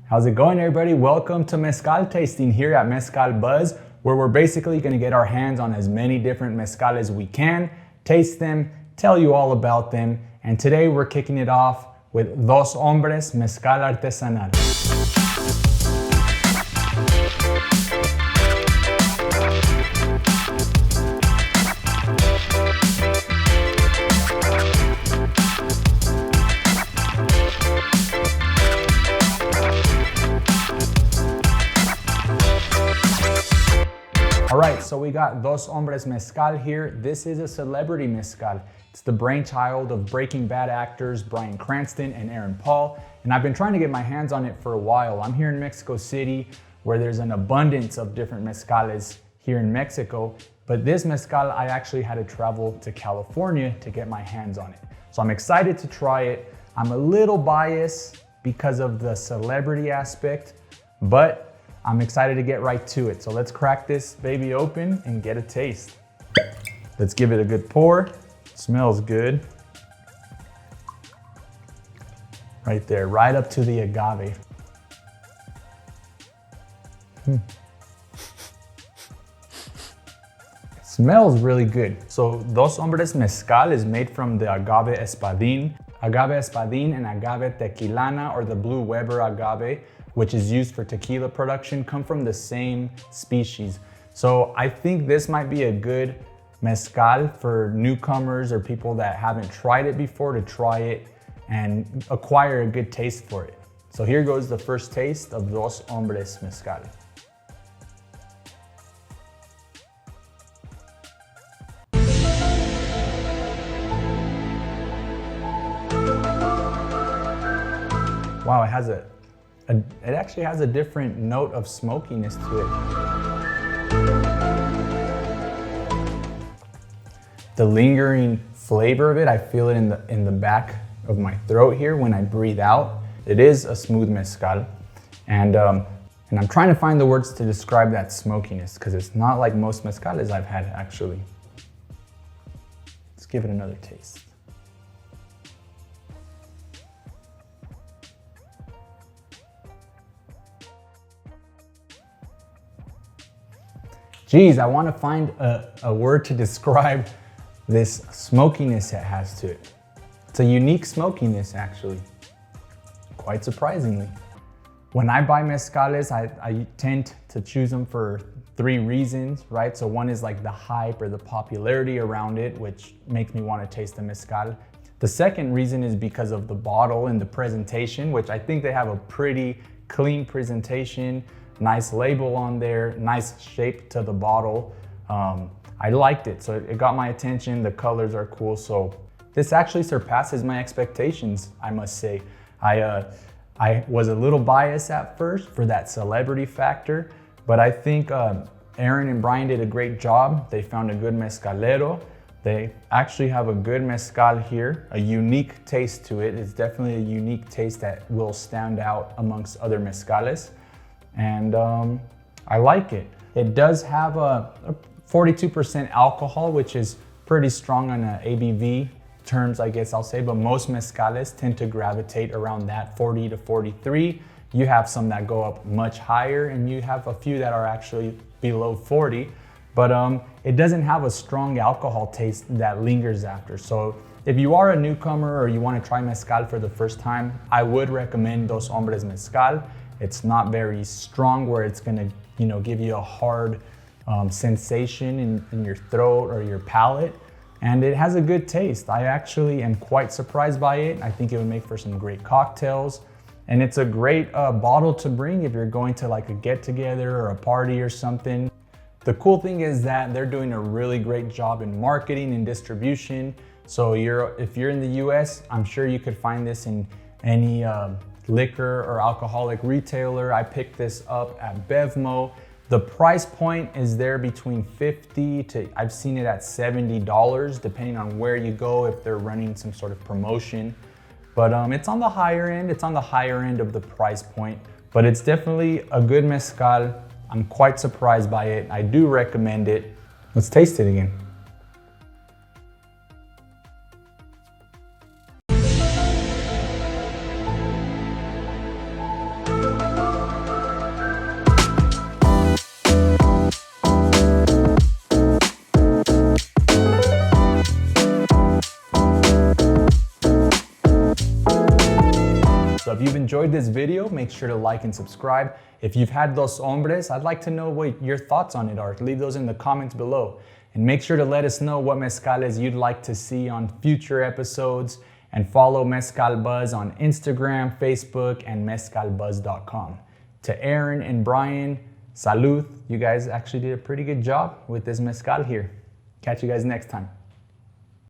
How's it going, everybody? Welcome to Mezcal tasting here at Mezcal Buzz, where we're basically gonna get our hands on as many different mezcal as we can, taste them, tell you all about them, and today we're kicking it off with Dos Hombres Mezcal Artesanal. All right, so we got Dos Hombres Mezcal here. This is a celebrity mezcal. It's the brainchild of Breaking Bad actors Bryan, Cranston, and Aaron Paul. And I've been trying to get my hands on it for a while. I'm here in Mexico City, where there's an abundance of different mezcales here in Mexico. But this mezcal, I actually had to travel to California to get my hands on it. So I'm excited to try it. I'm a little biased because of the celebrity aspect, but I'm excited to get right to it. So let's crack this baby open and get a taste. Let's give it a good pour. Smells good. Right there, right up to the agave. Smells really good. So Dos Hombres Mezcal is made from the agave espadín and agave tequilana, or the blue Weber agave, which is used for tequila production, come from the same species. So I think this might be a good mezcal for newcomers or people that haven't tried it before to try it and acquire a good taste for it. So here goes the first taste of Dos Hombres Mezcal. Wow, it actually has a different note of smokiness to it. The lingering flavor of it, I feel it in the back of my throat here when I breathe out. It is a smooth mezcal, and I'm trying to find the words to describe that smokiness because it's not like most mezcales I've had actually. Let's give it another taste. Geez, I want to find a word to describe this smokiness it has to it. It's a unique smokiness, actually, quite surprisingly. When I buy mezcales, I tend to choose them for 3 reasons, right? So one is like the hype or the popularity around it, which makes me want to taste the mezcal. The second reason is because of the bottle and the presentation, which I think they have a pretty clean presentation. Nice label on there, nice shape to the bottle. I liked it, so it got my attention. The colors are cool, so this actually surpasses my expectations, I must say. I was a little biased at first for that celebrity factor, but I think Aaron and Bryan did a great job. They found a good mezcalero. They actually have a good mezcal here, a unique taste to it. It's definitely a unique taste that will stand out amongst other mezcales. And I like it. It does have a 42% alcohol, which is pretty strong on ABV terms, I guess I'll say, but most mezcales tend to gravitate around that 40 to 43. You have some that go up much higher, and you have a few that are actually below 40, but it doesn't have a strong alcohol taste that lingers after. So if you are a newcomer or you want to try mezcal for the first time, I would recommend Dos Hombres Mezcal. It's not very strong where it's gonna, give you a hard sensation in your throat or your palate. And it has a good taste. I actually am quite surprised by it. I think it would make for some great cocktails. And it's a great bottle to bring if you're going to like a get together or a party or something. The cool thing is that they're doing a really great job in marketing and distribution. So if you're in the US, I'm sure you could find this in any liquor or alcoholic retailer. I picked this up at Bevmo. The price point is there between $50 to, I've seen it at $70, depending on where you go, if they're running some sort of promotion. But it's on the higher end. It's on the higher end of the price point, but it's definitely a good mezcal. I'm quite surprised by it. I do recommend it. Let's taste it again. So if you've enjoyed this video, make sure to like and subscribe. If you've had Dos Hombres, I'd like to know what your thoughts on it are. Leave those in the comments below. And make sure to let us know what mezcales you'd like to see on future episodes. And follow Mezcal Buzz on Instagram, Facebook, and mezcalbuzz.com. To Aaron and Bryan, salud. You guys actually did a pretty good job with this mezcal here. Catch you guys next time.